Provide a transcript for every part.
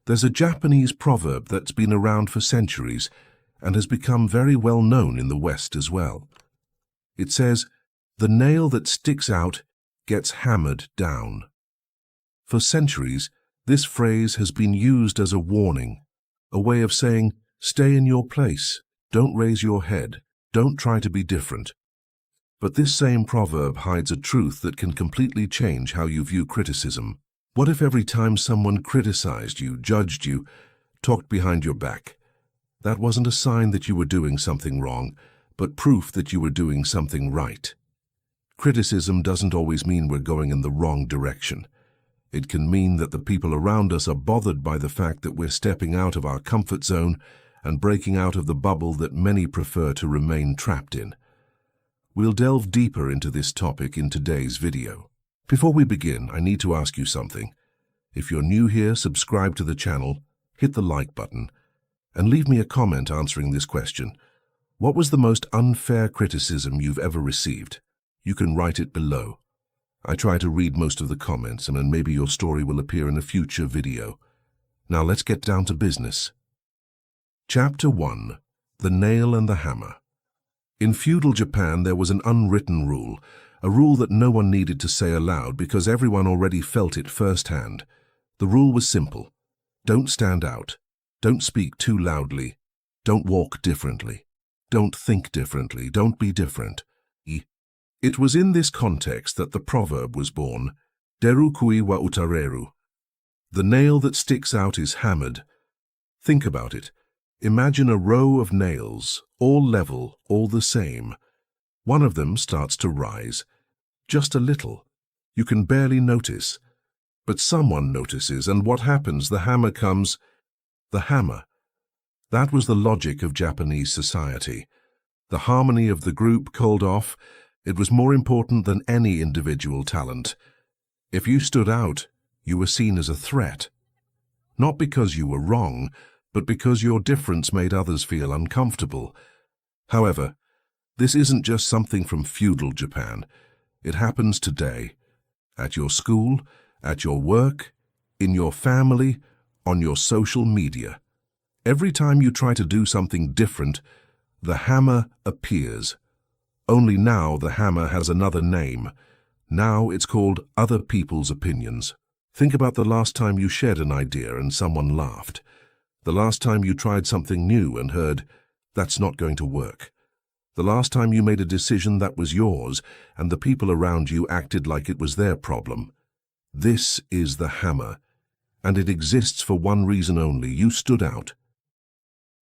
There's a Japanese proverb that's been around for centuries and has become very well known in the West as well. It says, "The nail that sticks out gets hammered down." For centuries, this phrase has been used as a warning, a way of saying, stay in your place, don't raise your head, don't try to be different. But this same proverb hides a truth that can completely change how you view criticism. What if every time someone criticized you, judged you, talked behind your back, that wasn't a sign that you were doing something wrong, but proof that you were doing something right? Criticism doesn't always mean we're going in the wrong direction. It can mean that the people around us are bothered by the fact that we're stepping out of our comfort zone and breaking out of the bubble that many prefer to remain trapped in. We'll delve deeper into this topic in today's video. Before we begin, I need to ask you something. If you're new here, subscribe to the channel, hit the like button, and leave me a comment answering this question. What was the most unfair criticism you've ever received? You can write it below. I try to read most of the comments, and then maybe your story will appear in a future video. Now let's get down to business. Chapter 1. The Nail and the Hammer. In feudal Japan, there was an unwritten rule, a rule that no one needed to say aloud because everyone already felt it firsthand. The rule was simple. Don't stand out. Don't speak too loudly. Don't walk differently. Don't think differently. Don't be different. It was in this context that the proverb was born, Deru kui wa utareru. The nail that sticks out is hammered. Think about it. Imagine a row of nails, all level, all the same. One of them starts to rise. Just a little. You can barely notice. But someone notices, and what happens? The hammer comes. The hammer. That was the logic of Japanese society. The harmony of the group called off. It was more important than any individual talent. If you stood out, you were seen as a threat. Not because you were wrong, but because your difference made others feel uncomfortable. However, this isn't just something from feudal Japan. It happens today. At your school, at your work, in your family, on your social media. Every time you try to do something different, the hammer appears. Only now the hammer has another name. Now it's called other people's opinions. Think about the last time you shared an idea and someone laughed. The last time you tried something new and heard, that's not going to work. The last time you made a decision that was yours and the people around you acted like it was their problem. This is the hammer, and it exists for one reason only. You stood out.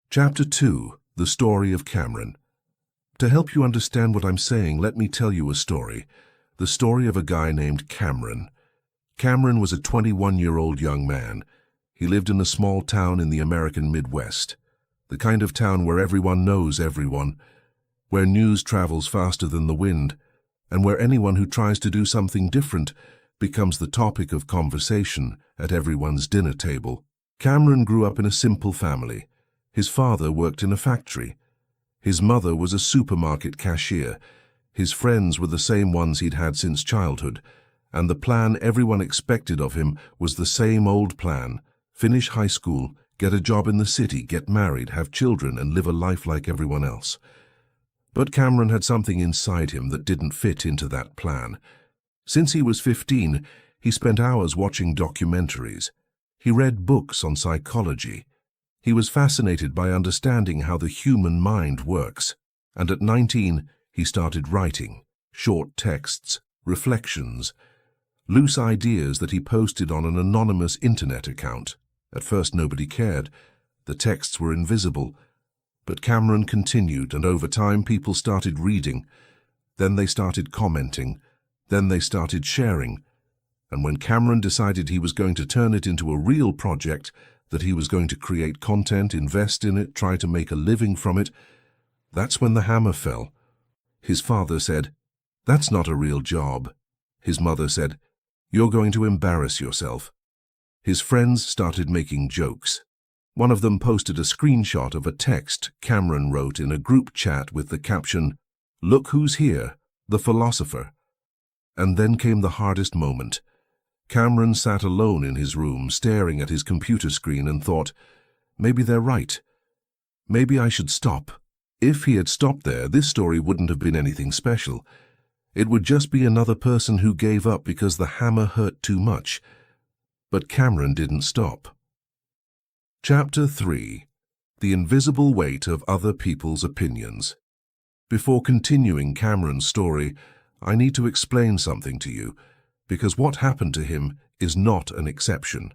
Chapter 2. The Story of Cameron. To help you understand what I'm saying, let me tell you a story. The story of a guy named Cameron. Cameron was a 21-year-old young man. He lived in a small town in the American Midwest. The kind of town where everyone knows everyone, where news travels faster than the wind, and where anyone who tries to do something different becomes the topic of conversation at everyone's dinner table. Cameron grew up in a simple family. His father worked in a factory. His mother was a supermarket cashier. His friends were the same ones he'd had since childhood, and the plan everyone expected of him was the same old plan: finish high school, get a job in the city, get married, have children, and live a life like everyone else. But Cameron had something inside him that didn't fit into that plan. Since he was 15, he spent hours watching documentaries. He read books on psychology. He was fascinated by understanding how the human mind works, and at 19, he started writing short texts, reflections, loose ideas that he posted on an anonymous internet account. At first, nobody cared. The texts were invisible. But Cameron continued, and over time, people started reading. Then they started commenting. Then they started sharing. And when Cameron decided he was going to turn it into a real project, that he was going to create content, invest in it, try to make a living from it, that's when the hammer fell. His father said, "That's not a real job." His mother said, "You're going to embarrass yourself." His friends started making jokes. One of them posted a screenshot of a text Cameron wrote in a group chat with the caption, "Look who's here, the philosopher." And then came the hardest moment. Cameron sat alone in his room, staring at his computer screen, and thought, maybe they're right. Maybe I should stop. If he had stopped there, this story wouldn't have been anything special. It would just be another person who gave up because the hammer hurt too much. But Cameron didn't stop. Chapter 3. The Invisible Weight of Other People's Opinions. Before continuing Cameron's story, I need to explain something to you, because what happened to him is not an exception.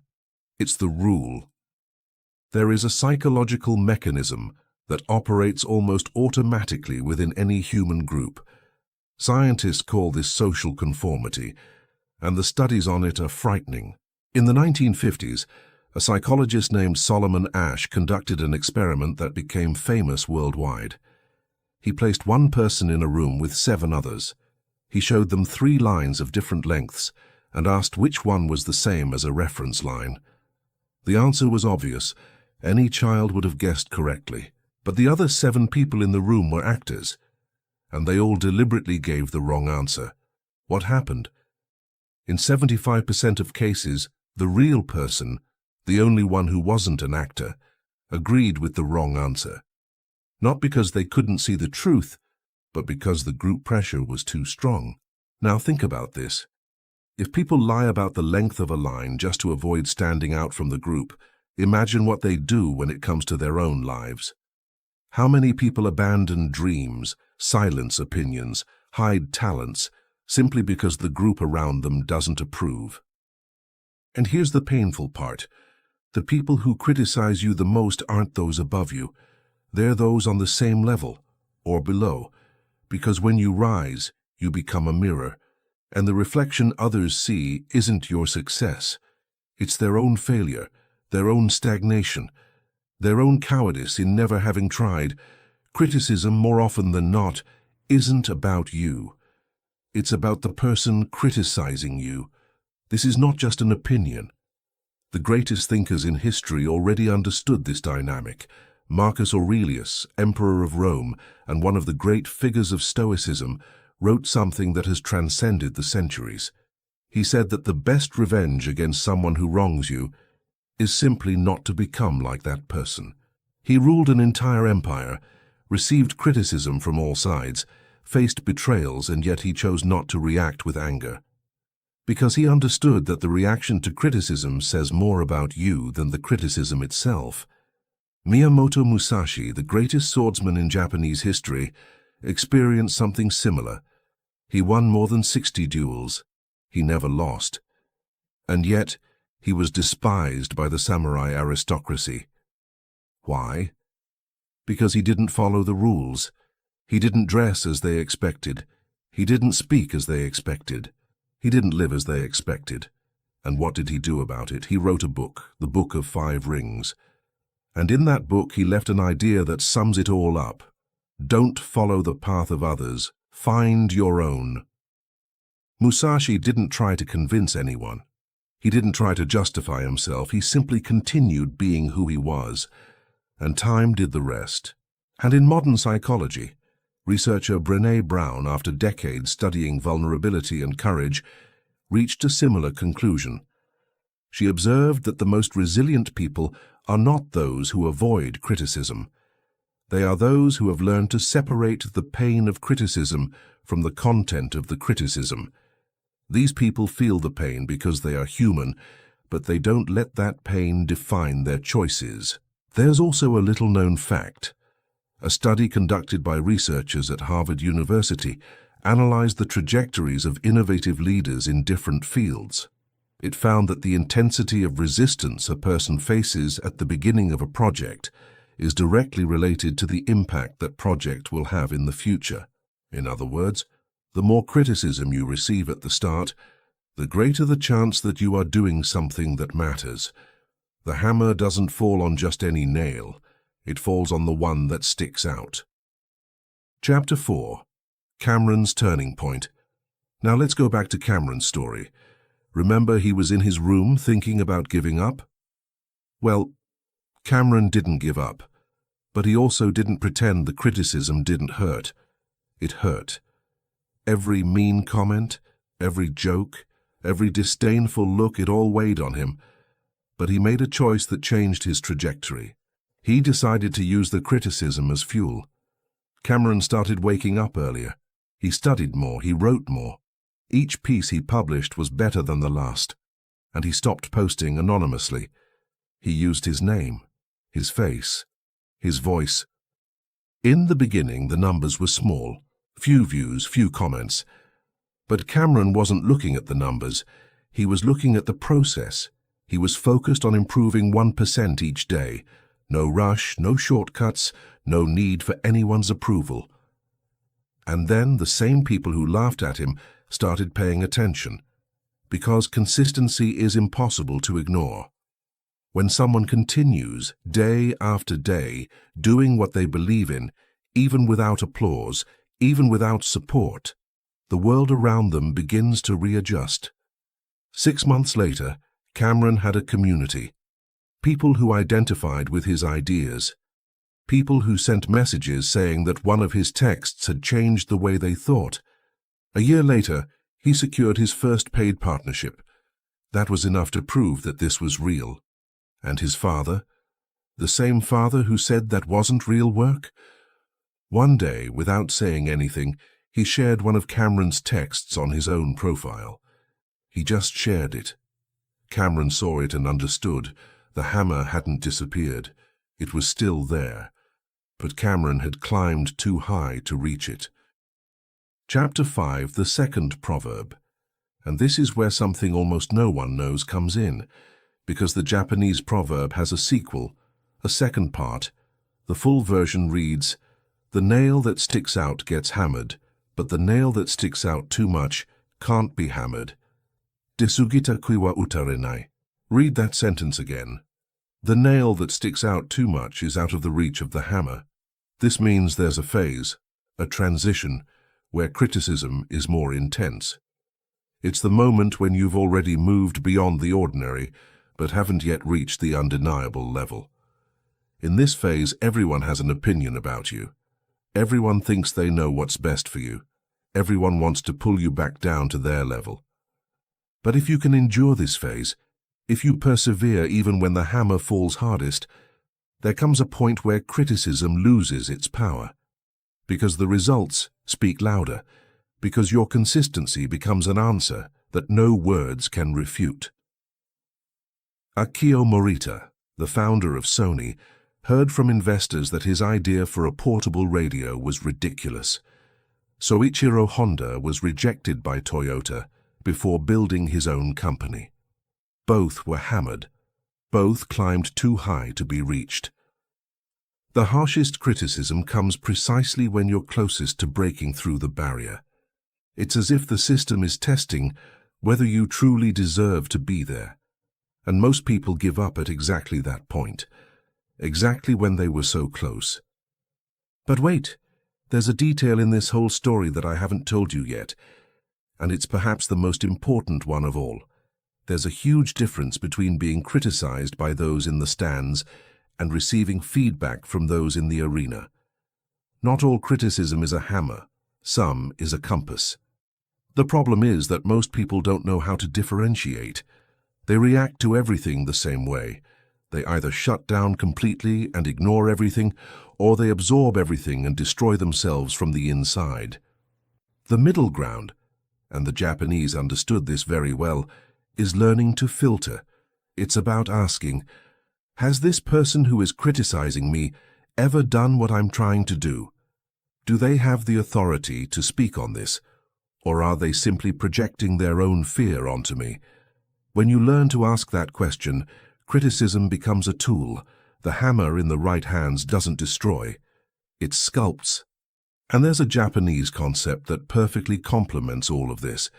It's the rule. There is a psychological mechanism that operates almost automatically within any human group. Scientists call this social conformity, and the studies on it are frightening. In the 1950s, a psychologist named Solomon Asch conducted an experiment that became famous worldwide. He placed one person in a room with 7 others. He showed them 3 lines of different lengths and asked which one was the same as a reference line. The answer was obvious. Any child would have guessed correctly. But the other 7 people in the room were actors, and they all deliberately gave the wrong answer. What happened? In 75% of cases, the real person, the only one who wasn't an actor, agreed with the wrong answer. Not because they couldn't see the truth, but because the group pressure was too strong. Now think about this. If people lie about the length of a line just to avoid standing out from the group, imagine what they do when it comes to their own lives. How many people abandon dreams, silence opinions, hide talents, simply because the group around them doesn't approve? And here's the painful part. The people who criticize you the most aren't those above you. They're those on the same level, or below, because when you rise, you become a mirror, and the reflection others see isn't your success. It's their own failure, their own stagnation, their own cowardice in never having tried. Criticism, more often than not, isn't about you. It's about the person criticizing you. This is not just an opinion. The greatest thinkers in history already understood this dynamic. Marcus Aurelius, Emperor of Rome, and one of the great figures of Stoicism, wrote something that has transcended the centuries. He said that the best revenge against someone who wrongs you is simply not to become like that person. He ruled an entire empire, received criticism from all sides, faced betrayals, and yet he chose not to react with anger. Because he understood that the reaction to criticism says more about you than the criticism itself. Miyamoto Musashi, the greatest swordsman in Japanese history, experienced something similar. He won more than 60 duels. He never lost. And yet, he was despised by the samurai aristocracy. Why? Because he didn't follow the rules. He didn't dress as they expected. He didn't speak as they expected. He didn't live as they expected. And what did he do about it? He wrote a book, the Book of 5 Rings. And in that book he left an idea that sums it all up. Don't follow the path of others. Find your own. Musashi didn't try to convince anyone. He didn't try to justify himself. He simply continued being who he was. And time did the rest. And in modern psychology, researcher Brené Brown, after decades studying vulnerability and courage, reached a similar conclusion. She observed that the most resilient people are not those who avoid criticism. They are those who have learned to separate the pain of criticism from the content of the criticism. These people feel the pain because they are human, but they don't let that pain define their choices. There's also a little-known fact. A study conducted by researchers at Harvard University analyzed the trajectories of innovative leaders in different fields. It found that the intensity of resistance a person faces at the beginning of a project is directly related to the impact that project will have in the future. In other words, the more criticism you receive at the start, the greater the chance that you are doing something that matters. The hammer doesn't fall on just any nail. It falls on the one that sticks out. Chapter 4. Cameron's Turning Point. Now let's go back to Cameron's story. Remember, he was in his room thinking about giving up? Well, Cameron didn't give up, but he also didn't pretend the criticism didn't hurt. It hurt. Every mean comment, every joke, every disdainful look, it all weighed on him. But he made a choice that changed his trajectory. He decided to use the criticism as fuel. Cameron started waking up earlier. He studied more, he wrote more. Each piece he published was better than the last. And he stopped posting anonymously. He used his name, his face, his voice. In the beginning, the numbers were small. Few views, few comments. But Cameron wasn't looking at the numbers. He was looking at the process. He was focused on improving 1% each day. No rush, no shortcuts, no need for anyone's approval. And then the same people who laughed at him started paying attention, because consistency is impossible to ignore. When someone continues, day after day, doing what they believe in, even without applause, even without support, the world around them begins to readjust. 6 months later, Cameron had a community. People who identified with his ideas. People who sent messages saying that one of his texts had changed the way they thought. A year later, he secured his first paid partnership. That was enough to prove that this was real. And his father? The same father who said that wasn't real work? One day, without saying anything, he shared one of Cameron's texts on his own profile. He just shared it. Cameron saw it and understood. The hammer hadn't disappeared. It was still there. But Cameron had climbed too high to reach it. Chapter 5, the second proverb. And this is where something almost no one knows comes in, because the Japanese proverb has a sequel, a second part. The full version reads, "The nail that sticks out gets hammered, but the nail that sticks out too much can't be hammered." Desugita kui wa utarenai. Read that sentence again. The nail that sticks out too much is out of the reach of the hammer. This means there's a phase, a transition, where criticism is more intense. It's the moment when you've already moved beyond the ordinary, but haven't yet reached the undeniable level. In this phase, everyone has an opinion about you. Everyone thinks they know what's best for you. Everyone wants to pull you back down to their level. But if you can endure this phase, if you persevere even when the hammer falls hardest, there comes a point where criticism loses its power. Because the results speak louder, because your consistency becomes an answer that no words can refute. Akio Morita, the founder of Sony, heard from investors that his idea for a portable radio was ridiculous. Soichiro Honda was rejected by Toyota before building his own company. Both were hammered. Both climbed too high to be reached. The harshest criticism comes precisely when you're closest to breaking through the barrier. It's as if the system is testing whether you truly deserve to be there. And most people give up at exactly that point, exactly when they were so close. But wait, there's a detail in this whole story that I haven't told you yet, and it's perhaps the most important one of all. There's a huge difference between being criticized by those in the stands and receiving feedback from those in the arena. Not all criticism is a hammer, some is a compass. The problem is that most people don't know how to differentiate. They react to everything the same way. They either shut down completely and ignore everything, or they absorb everything and destroy themselves from the inside. The middle ground, and the Japanese understood this very well, is learning to filter. It's about asking, has this person who is criticizing me ever done what I'm trying to do? Do they have the authority to speak on this, or are they simply projecting their own fear onto me? When you learn to ask that question, criticism becomes a tool. The hammer in the right hands doesn't destroy, it sculpts. And there's a Japanese concept that perfectly complements all of this.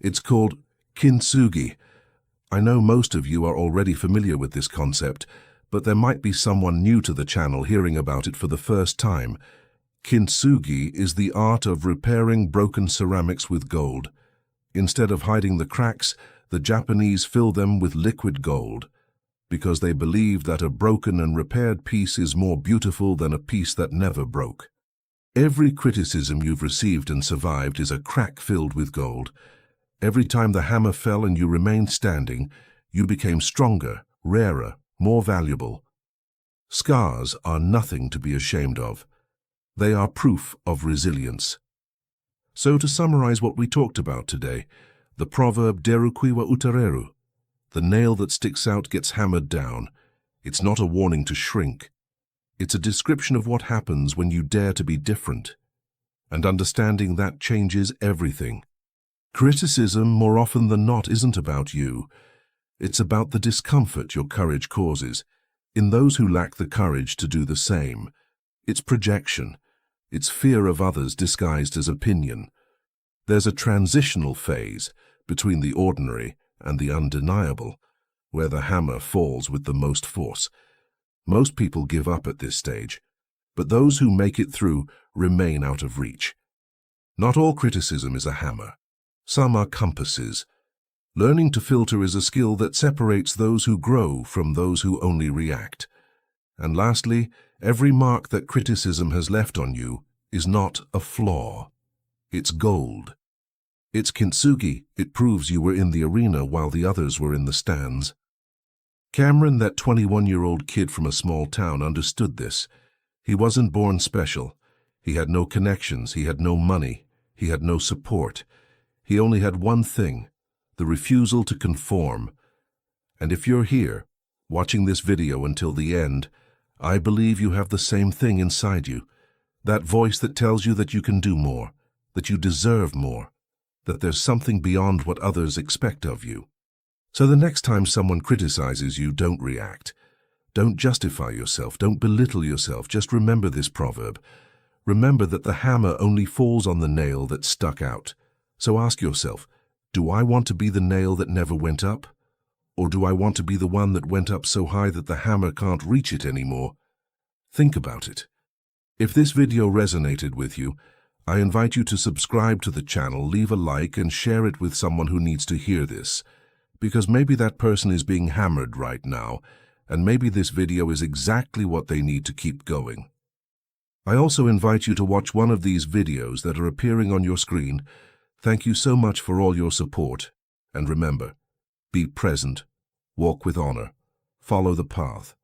It's called kintsugi. I know most of you are already familiar with this concept, but there might be someone new to the channel hearing about it for the first time. Kintsugi is the art of repairing broken ceramics with gold. Instead of hiding the cracks, the Japanese fill them with liquid gold, because they believe that a broken and repaired piece is more beautiful than a piece that never broke. Every criticism you've received and survived is a crack filled with gold. Every time the hammer fell and you remained standing, you became stronger, rarer, more valuable. Scars are nothing to be ashamed of. They are proof of resilience. So to summarize what we talked about today, the proverb deru quiwa utareru, the nail that sticks out gets hammered down. It's not a warning to shrink. It's a description of what happens when you dare to be different. And understanding that changes everything. Criticism, more often than not, isn't about you. It's about the discomfort your courage causes in those who lack the courage to do the same. It's projection. It's fear of others disguised as opinion. There's a transitional phase between the ordinary and the undeniable, where the hammer falls with the most force. Most people give up at this stage, but those who make it through remain out of reach. Not all criticism is a hammer. Some are compasses. Learning to filter is a skill that separates those who grow from those who only react. And lastly, every mark that criticism has left on you is not a flaw. It's gold. It's kintsugi. It proves you were in the arena while the others were in the stands. Cameron, that 21-year-old kid from a small town, understood this. He wasn't born special. He had no connections. He had no money. He had no support. He only had one thing, the refusal to conform. And if you're here, watching this video until the end, I believe you have the same thing inside you. That voice that tells you that you can do more, that you deserve more, that there's something beyond what others expect of you. So the next time someone criticizes you, don't react. Don't justify yourself. Don't belittle yourself. Just remember this proverb. Remember that the hammer only falls on the nail that stuck out. So ask yourself, do I want to be the nail that never went up? Or do I want to be the one that went up so high that the hammer can't reach it anymore? Think about it. If this video resonated with you, I invite you to subscribe to the channel, leave a like, and share it with someone who needs to hear this. Because maybe that person is being hammered right now, and maybe this video is exactly what they need to keep going. I also invite you to watch one of these videos that are appearing on your screen. Thank you so much for all your support. And remember, be present, walk with honor, follow the path.